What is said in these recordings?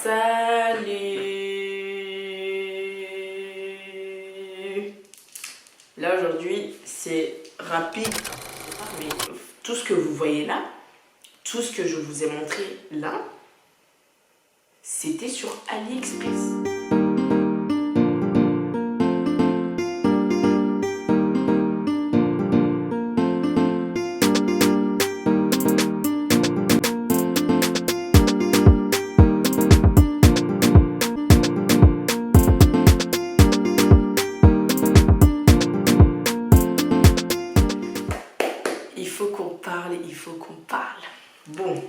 Salut! Là aujourd'hui c'est rapide, mais tout ce que vous voyez là, tout ce que je vous ai montré là, c'était sur AliExpress. Il faut qu'on parle. Bon.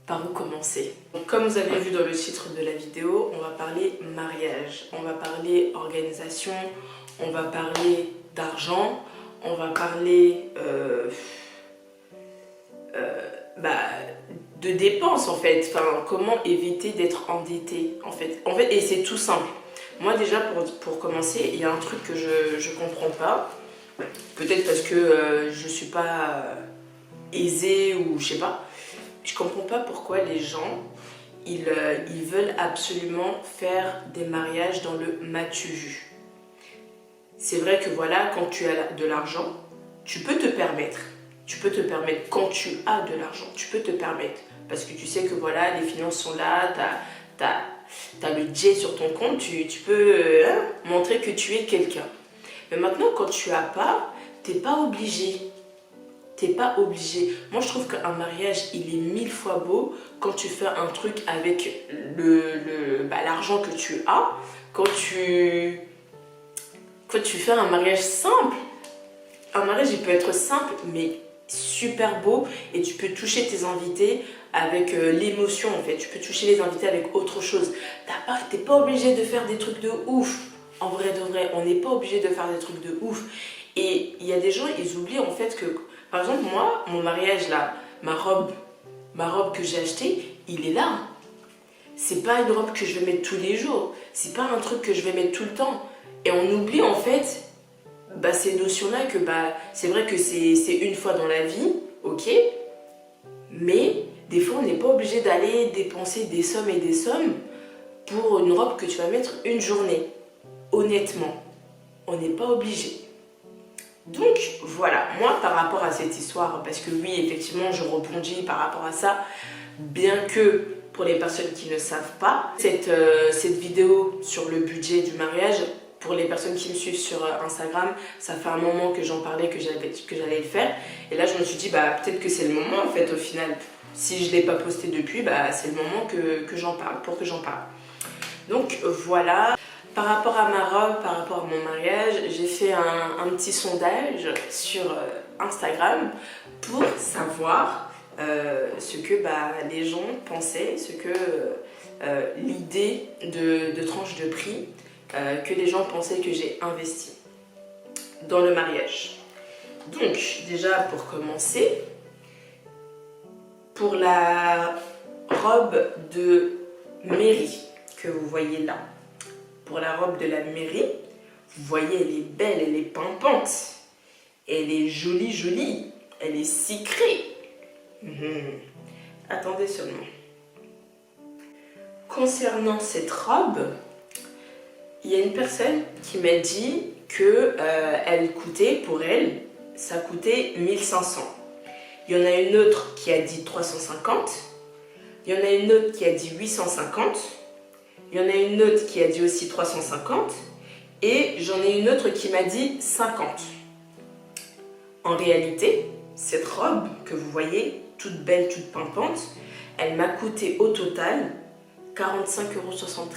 Par où commencer? Donc, comme vous avez vu dans le titre de la vidéo, on va parler mariage, on va parler organisation, on va parler d'argent, on va parler de dépenses en fait. Enfin, comment éviter d'être endetté en fait. Et c'est tout simple. Moi déjà pour commencer, il y a un truc que je comprends pas. Peut-être parce que je suis pas aisée ou je sais pas. Je comprends pas pourquoi les gens ils veulent absolument faire des mariages dans le m'as-tu vu. C'est vrai que voilà, quand tu as de l'argent, tu peux te permettre. Tu peux te permettre quand tu as de l'argent, tu peux te permettre. Parce que tu sais que voilà, les finances sont là, t'as le jet sur ton compte, tu peux montrer que tu es quelqu'un. Mais maintenant, quand tu as pas, t'es pas obligé. T'es pas obligé. Moi, je trouve qu'un mariage, il est 1000 fois beau quand tu fais un truc avec l'argent que tu as. Quand tu fais un mariage simple. Un mariage, il peut être simple, mais super beau. Et tu peux toucher tes invités avec l'émotion, en fait. Tu peux toucher les invités avec autre chose. T'es pas obligé de faire des trucs de ouf. En vrai de vrai, on n'est pas obligé de faire des trucs de ouf. Et il y a des gens, ils oublient en fait que... Par exemple, moi, mon mariage là, ma robe que j'ai achetée, il est là. C'est pas une robe que je vais mettre tous les jours. C'est pas un truc que je vais mettre tout le temps. Et on oublie en fait ces notions-là que c'est vrai que c'est une fois dans la vie, ok. Mais des fois, on n'est pas obligé d'aller dépenser des sommes et des sommes pour une robe que tu vas mettre une journée. Honnêtement, on n'est pas obligé. Donc voilà, moi par rapport à cette histoire, parce que oui, effectivement, je rebondis par rapport à ça, bien que pour les personnes qui ne savent pas, cette vidéo sur le budget du mariage, pour les personnes qui me suivent sur Instagram, ça fait un moment que j'en parlais, que j'allais le faire. Et là, je me suis dit, peut-être que c'est le moment en fait au final. Si je ne l'ai pas posté depuis, c'est le moment que j'en parle, pour que j'en parle. Donc voilà. Par rapport à ma robe, par rapport à mon mariage, j'ai fait un petit sondage sur Instagram pour savoir ce que les gens pensaient, ce que l'idée de tranche de prix que les gens pensaient que j'ai investi dans le mariage. Donc déjà pour commencer, pour la robe de mairie que vous voyez là, pour la robe de la mairie, vous voyez, elle est belle, elle est pimpante. Elle est jolie, jolie. Elle est sucrée. Attendez seulement. Concernant cette robe, il y a une personne qui m'a dit que elle coûtait, pour elle, ça coûtait 1500. Il y en a une autre qui a dit 350. Il y en a une autre qui a dit 850. Il y en a une autre qui a dit aussi 350 et j'en ai une autre qui m'a dit 50. En réalité, cette robe que vous voyez, toute belle, toute pimpante, elle m'a coûté au total 45,73 €.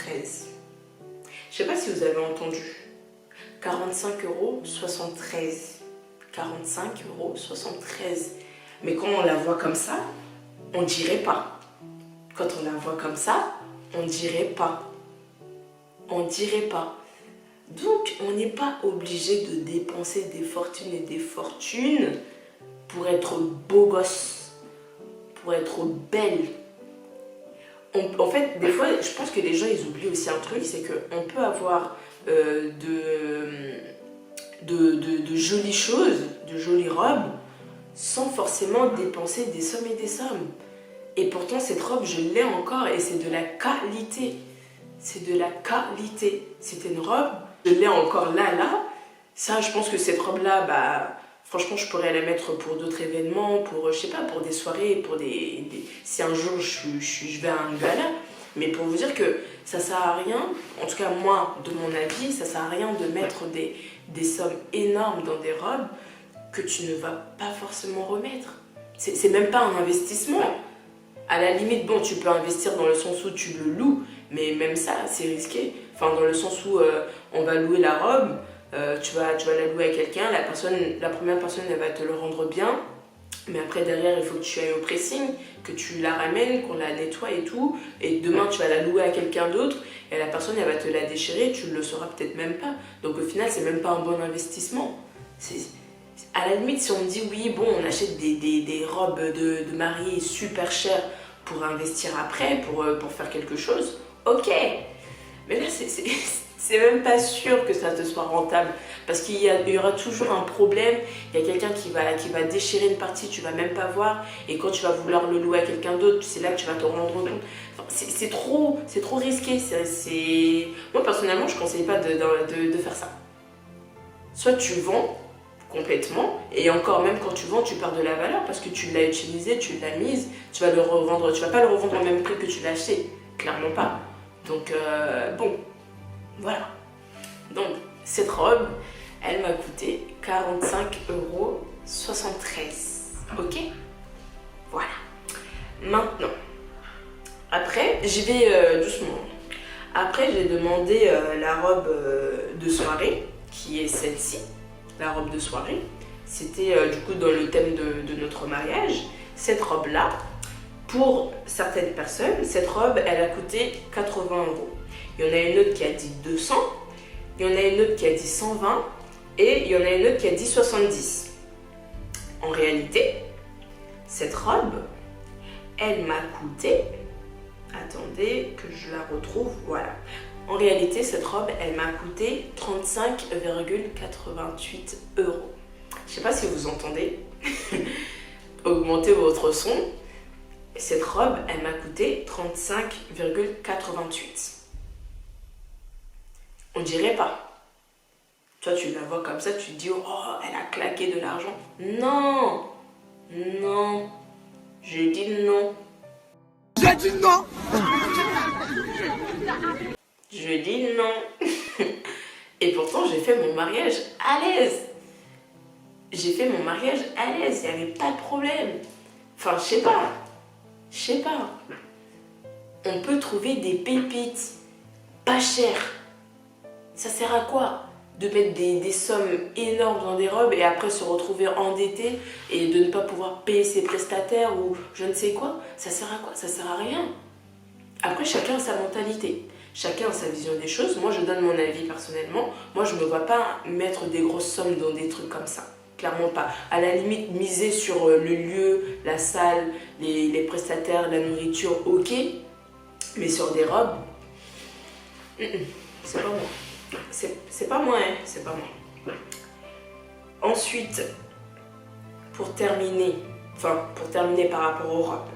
Je sais pas si vous avez entendu. 45,73 €. 45,73 €. Mais quand on la voit comme ça, on dirait pas. Quand on la voit comme ça, on dirait pas. On dirait pas. Donc, on n'est pas obligé de dépenser des fortunes et des fortunes pour être beau gosse, pour être belle. En fait, des fois, je pense que les gens, ils oublient aussi un truc, c'est qu'on peut avoir de jolies choses, de jolies robes, sans forcément dépenser des sommes et des sommes. Et pourtant, cette robe, je l'ai encore et c'est de la qualité. C'est de la qualité. C'était une robe, je l'ai encore là. Ça, je pense que cette robe-là, bah, franchement, je pourrais la mettre pour d'autres événements, pour, je sais pas, pour des soirées, pour si un jour je vais à un gala. Mais pour vous dire que ça sert à rien, en tout cas moi, de mon avis, ça sert à rien de mettre des sommes énormes dans des robes que tu ne vas pas forcément remettre. C'est même pas un investissement. À la limite, bon, tu peux investir dans le sens où tu le loues, mais même ça, c'est risqué. Enfin, dans le sens où on va louer la robe, tu vas la louer à quelqu'un, la première personne, elle va te le rendre bien, mais après, derrière, il faut que tu ailles au pressing, que tu la ramènes, qu'on la nettoie et tout, et demain, tu vas la louer à quelqu'un d'autre, et la personne, elle va te la déchirer, tu le sauras peut-être même pas. Donc au final, c'est même pas un bon investissement. À la limite, si on me dit, oui, bon, on achète des robes de mariée super chères pour investir après, pour faire quelque chose, ok. Mais là, c'est même pas sûr que ça te soit rentable. Parce qu'il y aura toujours un problème. Il y a quelqu'un qui va déchirer une partie, tu vas même pas voir. Et quand tu vas vouloir le louer à quelqu'un d'autre, c'est là que tu vas te rendre compte. Enfin, c'est trop risqué. Moi, personnellement, je ne conseille pas de faire ça. Soit tu vends complètement, et encore même quand tu vends, tu perds de la valeur parce que tu l'as utilisé, tu l'as mise, tu vas le revendre, tu vas pas le revendre au même prix que tu l'as acheté, clairement pas. Donc bon, voilà. Donc cette robe, elle m'a coûté 45,73 €. Ok, voilà. Maintenant, après, j'y vais doucement. Après, j'ai demandé la robe de soirée, qui est celle-ci. La robe de soirée, c'était du coup dans le thème de notre mariage. Cette robe-là, pour certaines personnes, cette robe, elle a coûté 80 €. Il y en a une autre qui a dit 200, il y en a une autre qui a dit 120 et il y en a une autre qui a dit 70. En réalité, cette robe, elle m'a coûté... Attendez que je la retrouve, voilà. En réalité, cette robe, elle m'a coûté 35,88 €. Je sais pas si vous entendez. Augmentez votre son. Cette robe, elle m'a coûté 35,88 €. On dirait pas. Toi, tu la vois comme ça, tu te dis, oh, elle a claqué de l'argent. Non, non, j'ai dit non. J'ai dit non. Je dis non. Et pourtant, j'ai fait mon mariage à l'aise. J'ai fait mon mariage à l'aise, il n'y avait pas de problème. Enfin, je sais pas. On peut trouver des pépites pas chères. Ça sert à quoi de mettre des sommes énormes dans des robes et après se retrouver endetté et de ne pas pouvoir payer ses prestataires ou je ne sais quoi? Ça sert à quoi? Ça sert à rien. Après, chacun a sa mentalité. Chacun a sa vision des choses. Moi, je donne mon avis personnellement. Moi, je ne me vois pas mettre des grosses sommes dans des trucs comme ça. Clairement pas. À la limite, miser sur le lieu, la salle, les prestataires, la nourriture, ok. Mais sur des robes, c'est pas moi. C'est pas moi, hein. C'est pas moi. Ensuite, pour terminer par rapport aux robes.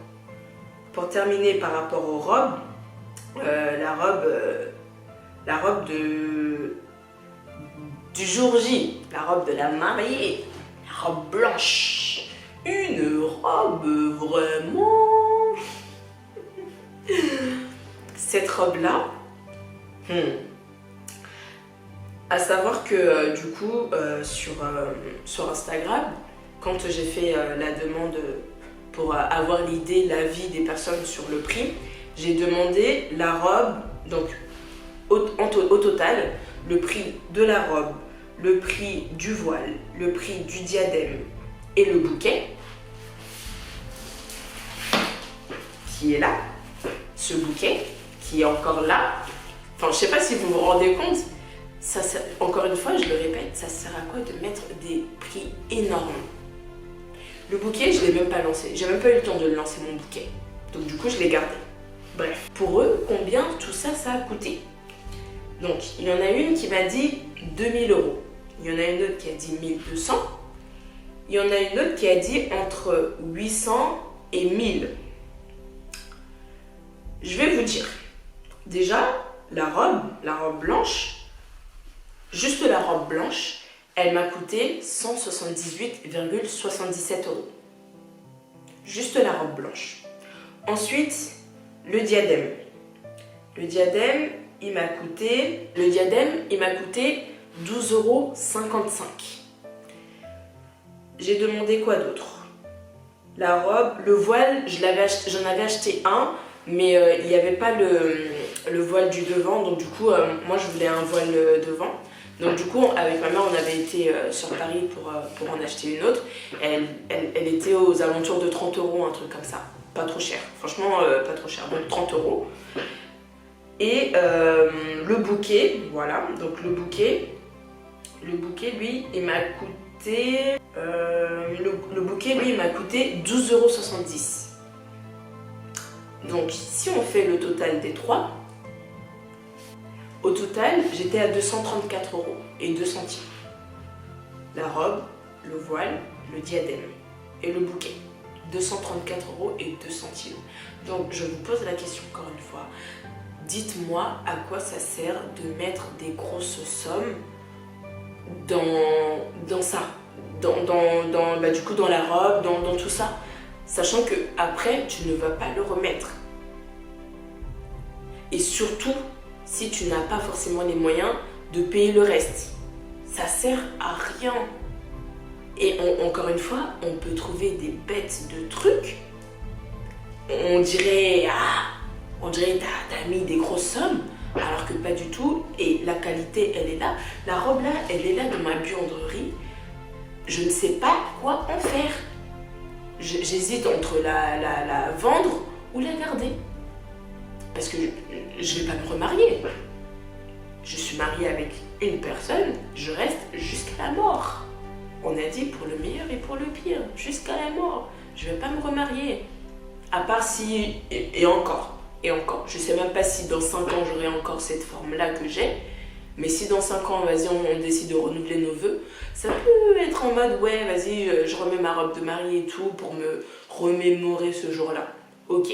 La robe du jour J, la robe de la mariée, la robe blanche, une robe vraiment... Cette robe-là, à savoir que du coup, sur Instagram, quand j'ai fait la demande pour avoir l'idée, l'avis des personnes sur le prix, j'ai demandé la robe, donc au total, le prix de la robe, le prix du voile, le prix du diadème et le bouquet, qui est là, ce bouquet, qui est encore là. Enfin, je sais pas si vous vous rendez compte, ça, encore une fois, je le répète, ça sert à quoi de mettre des prix énormes? Le bouquet, je l'ai même pas lancé. J'ai même pas eu le temps de le lancer, mon bouquet. Donc du coup, je l'ai gardé. Bref, pour eux, combien tout ça, ça a coûté? Donc, il y en a une qui m'a dit 2000 €. Il y en a une autre qui a dit 1200. Il y en a une autre qui a dit entre 800 et 1000. Je vais vous dire. Déjà, la robe blanche, juste la robe blanche, elle m'a coûté 178,77 €. Juste la robe blanche. Ensuite, le diadème. Le diadème, il m'a coûté 12,55 €. J'ai demandé quoi d'autre? La robe, le voile, j'en avais acheté un, mais il n'y avait pas le voile du devant, donc du coup, moi je voulais un voile devant. Donc du coup, avec ma mère, on avait été sur Paris pour en acheter une autre. Elle était aux alentours de 30 €, un truc comme ça. Pas trop cher, franchement, pas trop cher, donc 30 €. Et le bouquet, voilà, donc le bouquet, lui, il m'a coûté... le bouquet, lui, il m'a coûté 12,70 €. Donc, si on fait le total des trois, au total, j'étais à 234 € et 2 centimes. La robe, le voile, le diadème et le bouquet. 234 € et 2 centimes. Donc, je vous pose la question encore une fois. Dites-moi à quoi ça sert de mettre des grosses sommes dans ça, du coup dans la robe, dans tout ça, sachant que après tu ne vas pas le remettre. Et surtout, si tu n'as pas forcément les moyens de payer le reste, ça sert à rien. Et encore une fois, on peut trouver des bêtes de trucs. On dirait t'as mis des grosses sommes, alors que pas du tout. Et la qualité, elle est là. La robe là, elle est là dans ma buanderie. Je ne sais pas quoi en faire. J'hésite entre la vendre ou la garder. Parce que je ne vais pas me remarier. Je suis mariée avec une personne, je reste jusqu'à la mort. On a dit pour le meilleur et pour le pire, jusqu'à la mort. Je ne vais pas me remarier. À part si... Et encore. Je ne sais même pas si dans 5 ans j'aurai encore cette forme-là que j'ai. Mais si dans 5 ans, vas-y, on décide de renouveler nos vœux, ça peut être en mode, ouais, vas-y, je remets ma robe de mariée et tout pour me remémorer ce jour-là. Ok.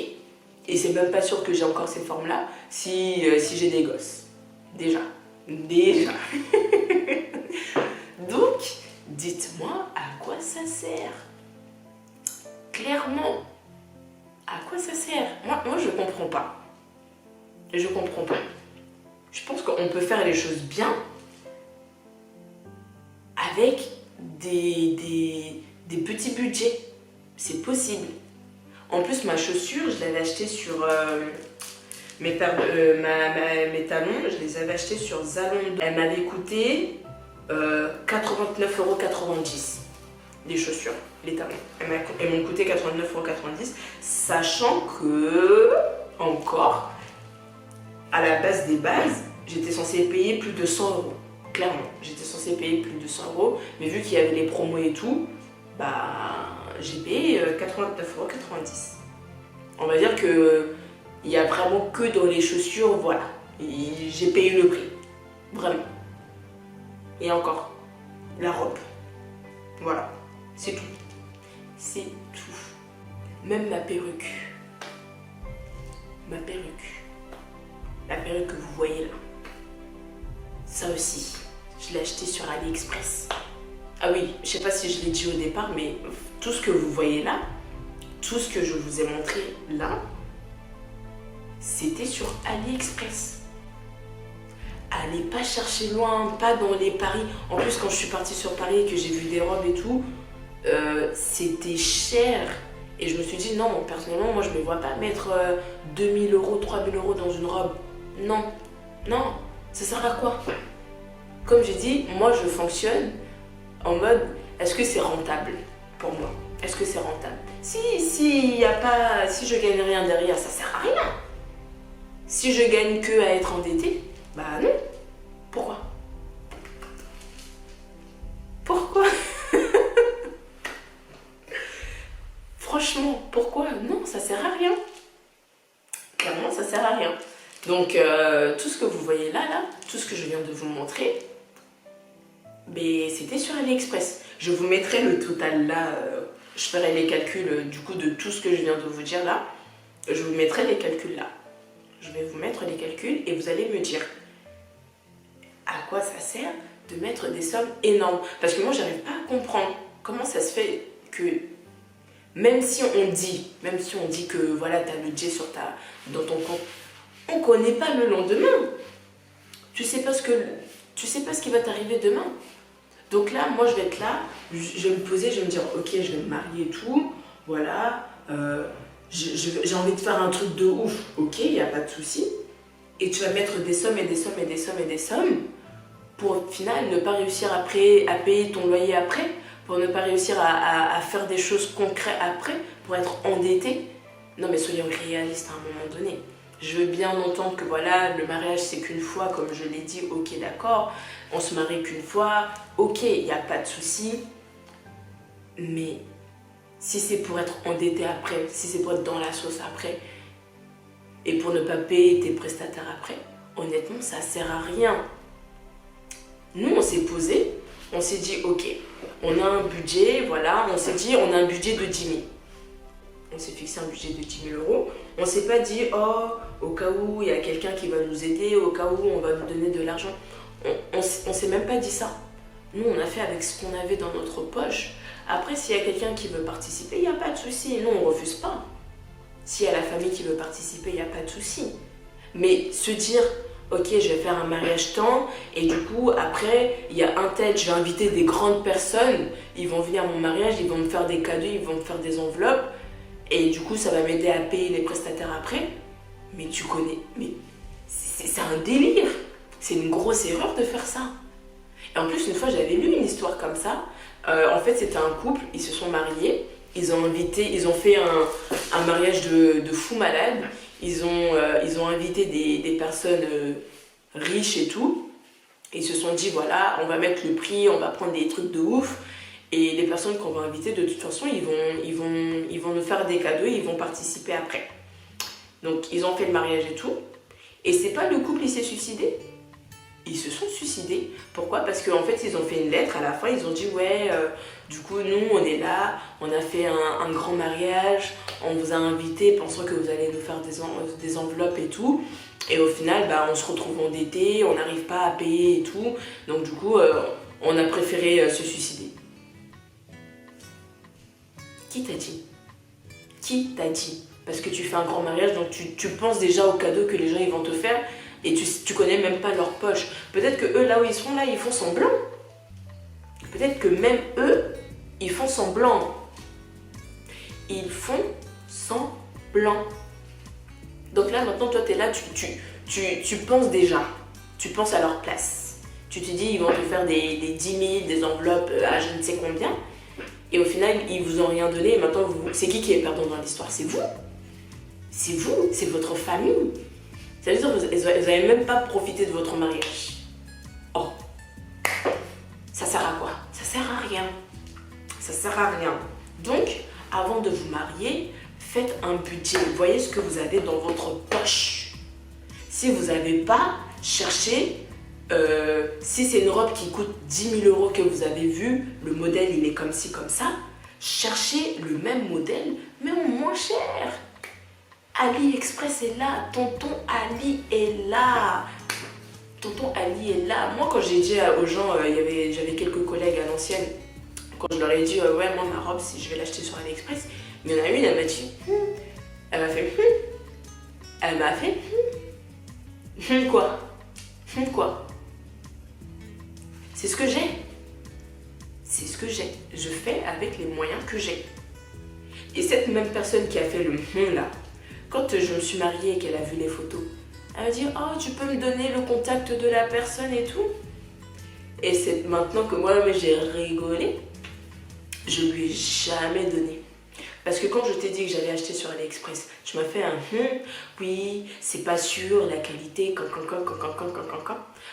Et c'est même pas sûr que j'ai encore cette forme-là si j'ai des gosses. Déjà. Donc, dites-moi à quoi ça sert. Clairement, à quoi ça sert? Moi, je comprends pas. Je comprends pas. Je pense qu'on peut faire les choses bien avec des petits budgets. C'est possible. En plus, ma chaussure, je l'avais achetée sur mes talons, je les avais achetés sur Zalando. Elle m'avait coûté 89,90 € les chaussures, les talons. Elles m'ont coûté 89,90 €, sachant que, encore, à la base des bases, j'étais censée payer plus de 100 €. Clairement, j'étais censée payer plus de 100 €, mais vu qu'il y avait les promos et tout, bah j'ai payé 89,90 €. On va dire que il y a vraiment que dans les chaussures, voilà. J'ai payé le prix, vraiment. Et encore, la robe, voilà, c'est tout. C'est tout. Même ma perruque. La perruque que vous voyez là. Ça aussi, je l'ai acheté sur AliExpress. Ah oui, je sais pas si je l'ai dit au départ, mais tout ce que vous voyez là, tout ce que je vous ai montré là, c'était sur AliExpress. Allez pas chercher loin, pas dans les paris. En plus, quand je suis partie sur Paris et que j'ai vu des robes et tout, c'était cher. Et je me suis dit, non, personnellement, moi je me vois pas mettre 2000 €, 3000 € dans une robe. Non, ça sert à quoi? Comme j'ai dit, moi je fonctionne en mode, est-ce que c'est rentable pour moi? Est-ce que c'est rentable? Si je gagne rien derrière, ça sert à rien. Si je gagne que à être endettée, bah non. Pourquoi? Franchement, pourquoi? Non, ça sert à rien. Clairement, ça sert à rien. Donc, tout ce que vous voyez là, tout ce que je viens de vous montrer, c'était sur AliExpress. Je vous mettrai le total là, je ferai les calculs du coup de tout ce que je viens de vous dire là. Je vous mettrai les calculs là. Je vais vous mettre les calculs et vous allez me dire à quoi ça sert de mettre des sommes énormes. Parce que moi, j'arrive pas à comprendre comment ça se fait que même si on dit que voilà, tu as le jet dans ton compte, on connaît pas le lendemain. Tu sais pas ce qui va t'arriver demain. Donc là, moi, je vais être là, je vais me poser, je vais me dire, ok, je vais me marier et tout, voilà, j'ai envie de faire un truc de ouf, ok, il n'y a pas de souci. Et tu vas mettre des sommes et des sommes et des sommes et des sommes pour au final ne pas réussir après à payer ton loyer après, pour ne pas réussir à faire des choses concrètes après, pour être endetté. Non mais soyons réalistes à un moment donné. Je veux bien entendre que voilà, le mariage c'est qu'une fois, comme je l'ai dit, ok d'accord, on se marie qu'une fois, ok, il n'y a pas de souci. Mais si c'est pour être endetté après, si c'est pour être dans la sauce après, et pour ne pas payer tes prestataires après, honnêtement ça sert à rien. Nous on s'est posé, on s'est dit ok, on a un budget, voilà, on s'est dit on a un budget de 10 000. On s'est fixé un budget de 10 000 euros. On ne s'est pas dit, oh, au cas où il y a quelqu'un qui va nous aider, au cas où on va nous donner de l'argent. On ne s'est même pas dit ça. Nous, on a fait avec ce qu'on avait dans notre poche. Après, s'il y a quelqu'un qui veut participer, il n'y a pas de souci. Nous, on ne refuse pas. S'il y a la famille qui veut participer, il n'y a pas de souci. Mais se dire, ok, je vais faire un mariage temps, et du coup, après, il y a un tel, je vais inviter des grandes personnes, ils vont venir à mon mariage, ils vont me faire des cadeaux, ils vont me faire des enveloppes. Et du coup, ça va m'aider à payer les prestataires après. Mais tu connais, mais c'est un délire. C'est une grosse erreur de faire ça. Et en plus, une fois, j'avais lu une histoire comme ça. En fait, c'était un couple, ils se sont mariés. Ils ont fait un mariage de fou malade. Ils ont invité des personnes riches et tout. Et ils se sont dit, voilà, on va mettre le prix, on va prendre des trucs de ouf. Et les personnes qu'on va inviter, de toute façon, ils vont nous faire des cadeaux, ils vont participer après. Donc, ils ont fait le mariage et tout. Et c'est pas le couple, il s'est suicidé. Ils se sont suicidés. Pourquoi? Parce qu'en fait, ils ont fait une lettre à la fin. Ils ont dit, ouais, du coup, nous, on est là. On a fait un grand mariage. On vous a invités pensant que vous allez nous faire des enveloppes et tout. Et au final, bah, on se retrouve endettés. On n'arrive pas à payer et tout. Donc, du coup, on a préféré se suicider. Qui t'a dit? Qui t'a dit? Parce que tu fais un grand mariage, donc tu penses déjà aux cadeaux que les gens ils vont te faire et tu connais même pas leur poche. Peut-être que eux, là où ils sont, là, ils font semblant. Peut-être que même eux, ils font semblant. Ils font semblant. Donc là, maintenant, toi, t'es là, tu penses déjà. Tu penses à leur place. Tu te dis, ils vont te faire des 10 000, des enveloppes à je ne sais combien. Et au final, ils vous ont rien donné et maintenant, c'est qui est perdant dans l'histoire? C'est vous. C'est vous, c'est votre famille. Ça veut dire que vous n'avez même pas profité de votre mariage. Oh. Ça sert à quoi? Ça sert à rien. Ça sert à rien. Donc, avant de vous marier, faites un budget. Voyez ce que vous avez dans votre poche. Si vous n'avez pas, cherchez. Si c'est une robe qui coûte 10 000 euros que vous avez vu, le modèle il est comme ci, comme ça, cherchez le même modèle, mais au moins cher. AliExpress est là, tonton Ali est là. Tonton Ali est là. Moi, quand j'ai dit aux gens, j'avais quelques collègues à l'ancienne, quand je leur ai dit, ouais, moi, ma robe, si je vais l'acheter sur AliExpress, il y en a une, elle m'a dit, elle m'a fait, elle m'a fait, quoi, quoi. C'est ce que j'ai. C'est ce que j'ai. Je fais avec les moyens que j'ai. Et cette même personne qui a fait le là, quand je me suis mariée et qu'elle a vu les photos, elle m'a dit, oh, tu peux me donner le contact de la personne et tout? Et c'est maintenant que moi, j'ai rigolé, je lui ai jamais donné. Parce que quand je t'ai dit que j'allais acheter sur AliExpress, tu m'as fait un oui, c'est pas sûr, la qualité, quand.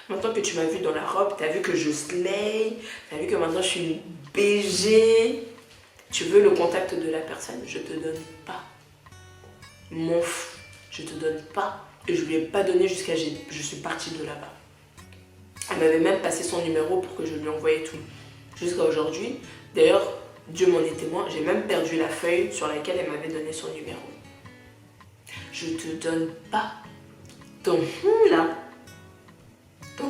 Maintenant que tu m'as vu dans la robe, t'as vu que je slay, t'as vu que maintenant je suis une BG. Tu veux le contact de la personne, je te donne pas. Mon fou, je te donne pas. Et je lui ai pas donné jusqu'à je suis partie de là-bas. Elle m'avait même passé son numéro pour que je lui envoie tout. Jusqu'à aujourd'hui, D'ailleurs, Dieu m'en est témoin, j'ai même perdu la feuille sur laquelle elle m'avait donné son numéro. Je te donne pas ton là. Ton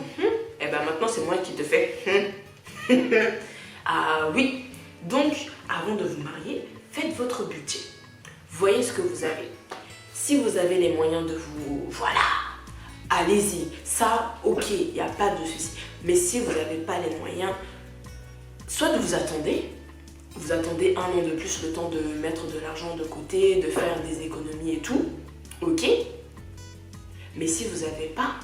et ben maintenant c'est moi qui te fais Ah oui. Donc, avant de vous marier, faites votre budget. Voyez ce que vous avez. Si vous avez les moyens de vous... Voilà, allez-y. Ça, ok, il n'y a pas de souci. Mais si vous n'avez pas les moyens, soit vous attendez 1 an de plus, le temps de mettre de l'argent de côté, de faire des économies et tout. Ok. Mais si vous n'avez pas,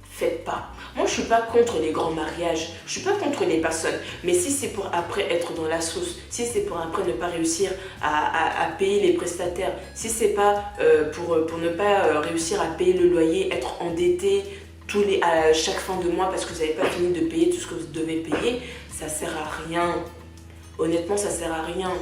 faites pas. Moi, je suis pas contre les grands mariages. Je suis pas contre les personnes. Mais si c'est pour après être dans la sauce, si c'est pour après ne pas réussir à payer les prestataires, si c'est pas pour ne pas réussir à payer le loyer, être endetté à chaque fin de mois parce que vous n'avez pas fini de payer tout ce que vous devez payer, ça sert à rien. Honnêtement, ça sert à rien.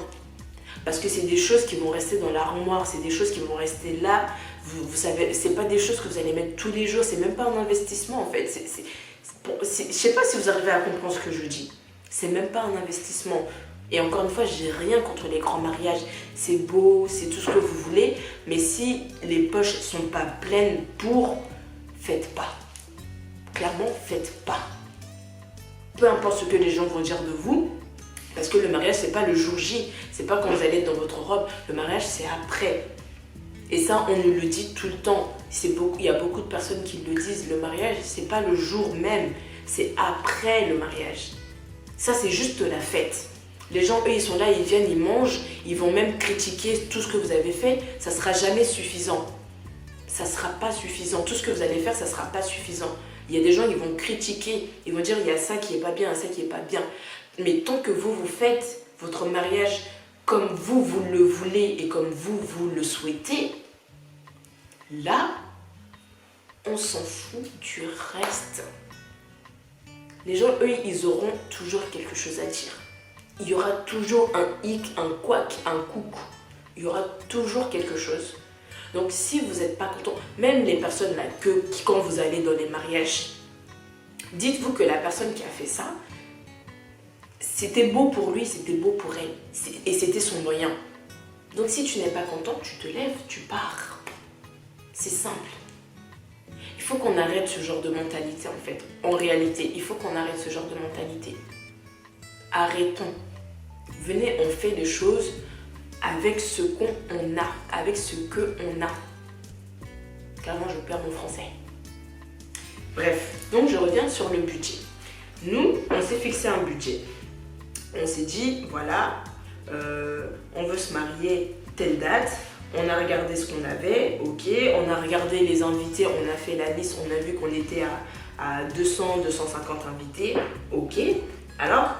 Parce que c'est des choses qui vont rester dans l'armoire, c'est des choses qui vont rester là. Vous savez, c'est pas des choses que vous allez mettre tous les jours, c'est même pas un investissement en fait. Je sais pas si vous arrivez à comprendre ce que je dis. C'est même pas un investissement. Et encore une fois, j'ai rien contre les grands mariages. C'est beau, c'est tout ce que vous voulez. Mais si les poches sont pas pleines faites pas. Clairement, faites pas. Peu importe ce que les gens vont dire de vous. Parce que le mariage, c'est pas le jour J. C'est pas quand vous allez être dans votre robe. Le mariage, c'est après. Et ça, on nous le dit tout le temps. Il y a beaucoup de personnes qui le disent. Le mariage, c'est pas le jour même. C'est après le mariage. Ça, c'est juste la fête. Les gens, eux, ils sont là, ils viennent, ils mangent. Ils vont même critiquer tout ce que vous avez fait. Ça sera jamais suffisant. Ça sera pas suffisant. Tout ce que vous allez faire, ça sera pas suffisant. Il y a des gens qui vont critiquer. Ils vont dire, il y a ça qui est pas bien, ça qui est pas bien. Mais tant que vous faites votre mariage comme vous le voulez et comme vous le souhaitez, là, on s'en fout du reste. Les gens, eux, ils auront toujours quelque chose à dire. Il y aura toujours un hic, un couac, un coucou. Il y aura toujours quelque chose. Donc, si vous n'êtes pas content, même les personnes là, qui quand vous allez dans les mariages, dites-vous que la personne qui a fait ça, c'était beau pour lui, c'était beau pour elle. Et c'était son moyen. Donc si tu n'es pas content, tu te lèves, tu pars. C'est simple. Il faut qu'on arrête ce genre de mentalité en fait. En réalité, il faut qu'on arrête ce genre de mentalité. Arrêtons. Venez, on fait les choses avec ce qu'on a, avec ce qu'on a. Clairement, je perds mon français. Bref, donc je reviens sur le budget. Nous, on s'est fixé un budget. On s'est dit, voilà, on veut se marier telle date. On a regardé ce qu'on avait, ok. On a regardé les invités, on a fait la liste, on a vu qu'on était à 200, 250 invités, ok. Alors,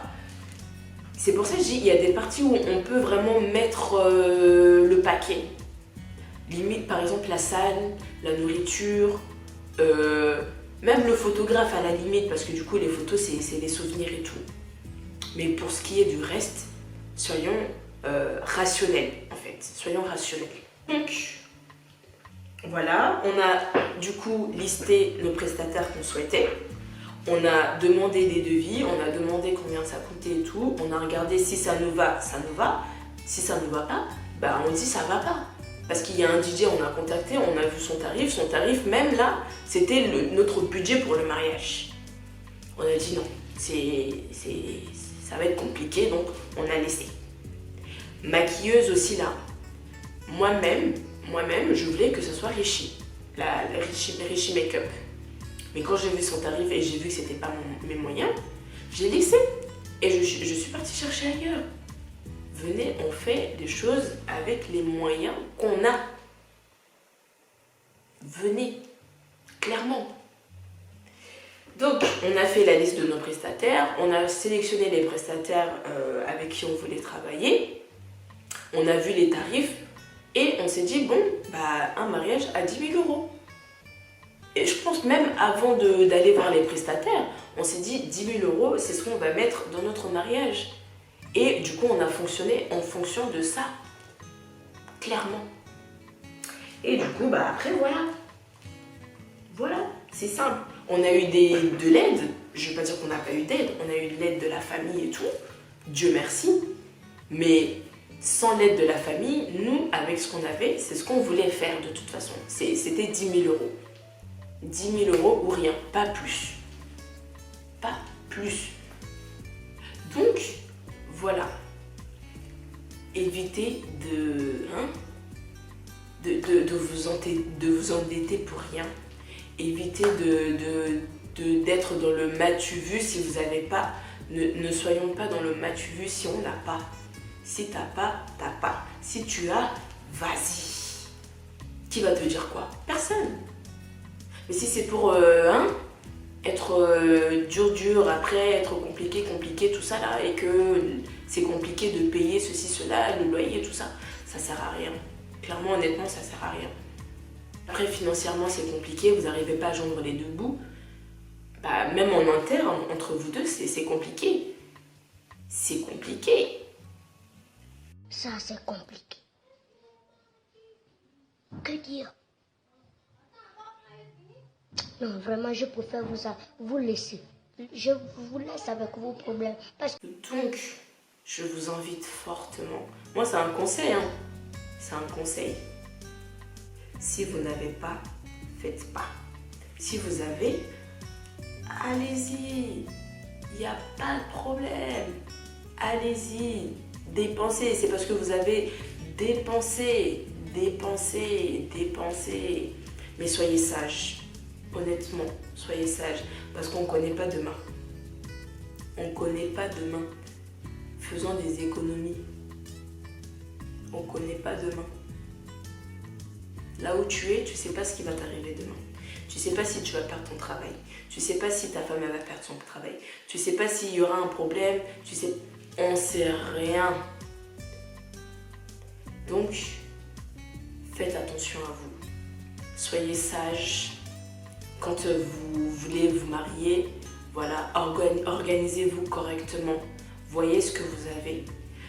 c'est pour ça que je dis, il y a des parties où on peut vraiment mettre le paquet. Limite, par exemple, la salle, la nourriture, même le photographe à la limite, parce que du coup, les photos, c'est les souvenirs et tout. Mais pour ce qui est du reste, soyons rationnels, en fait. Soyons rationnels. Donc, voilà, on a du coup listé nos prestataires qu'on souhaitait. On a demandé des devis, on a demandé combien ça coûtait et tout. On a regardé si ça nous va, ça nous va. Si ça ne nous va pas, bah on dit ça va pas. Parce qu'il y a un DJ, on a contacté, on a vu son tarif même là, c'était notre budget pour le mariage. On a dit non, ça va être compliqué, donc on a laissé. Maquilleuse aussi là. Moi-même, je voulais que ce soit Richie, la Richie Make-up. Mais quand j'ai vu son tarif et j'ai vu que c'était pas mes moyens, j'ai laissé. Et je suis partie chercher ailleurs. Venez, on fait des choses avec les moyens qu'on a. Venez, clairement. Donc, on a fait la liste de nos prestataires, on a sélectionné les prestataires avec qui on voulait travailler, on a vu les tarifs et on s'est dit, bon, bah, un mariage à 10 000 €. Et je pense même avant d'aller voir les prestataires, on s'est dit 10 000 €, c'est ce qu'on va mettre dans notre mariage. Et du coup, on a fonctionné en fonction de ça, clairement. Et du coup, bah après, voilà. Voilà, c'est simple. On a eu de l'aide, je ne vais pas dire qu'on n'a pas eu d'aide, on a eu de l'aide de la famille et tout. Dieu merci. Mais sans l'aide de la famille, nous, avec ce qu'on avait, c'est ce qu'on voulait faire de toute façon. C'était 10 000 euros. 10 000 euros ou rien, pas plus. Pas plus. Donc, voilà. Évitez de vous endetter pour rien. Évitez d'être dans le m'as-tu vu si vous n'avez pas. Ne soyons pas dans le m'as-tu vu si on n'a pas. Si t'as pas, t'as pas. Si tu as, vas-y. Qui va te dire quoi? Personne. Mais si c'est pour être dur, après être compliqué, tout ça là, et que c'est compliqué de payer ceci, cela, le loyer, tout ça, ça sert à rien. Clairement, honnêtement, ça sert à rien. Après, financièrement, c'est compliqué, vous n'arrivez pas à joindre les deux bouts. Bah, même en interne, entre vous deux, c'est compliqué. C'est compliqué. Ça, c'est compliqué. Que dire? Non, vraiment, je préfère vous laisser. Je vous laisse avec vos problèmes. Parce que... Donc, je vous invite fortement. Moi, c'est un conseil, hein. C'est un conseil. Si vous n'avez pas, faites pas. Si vous avez, allez-y. Il n'y a pas de problème. Allez-y. Dépensez. C'est parce que vous avez dépensé. Mais soyez sages. Honnêtement, soyez sages. Parce qu'on ne connaît pas demain. On ne connaît pas demain. Faisons des économies. On ne connaît pas demain. Là où tu es, tu ne sais pas ce qui va t'arriver demain. Tu ne sais pas si tu vas perdre ton travail. Tu ne sais pas si ta femme elle va perdre son travail. Tu ne sais pas s'il y aura un problème. On ne sait rien. Donc, faites attention à vous. Soyez sages. Quand vous voulez vous marier, voilà, organisez-vous correctement. Voyez ce que vous avez.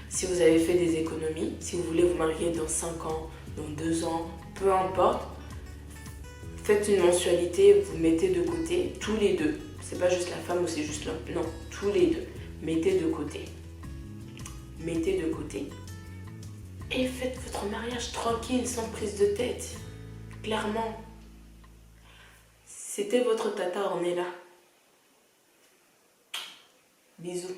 Si vous avez fait des économies, si vous voulez vous marier dans 5 ans, dans 2 ans, peu importe, faites une mensualité, vous mettez de côté, tous les deux. C'est pas juste la femme ou c'est juste l'homme, non, tous les deux. Mettez de côté. Mettez de côté. Et faites votre mariage tranquille, sans prise de tête. Clairement. C'était votre tata Ornella. Bisous.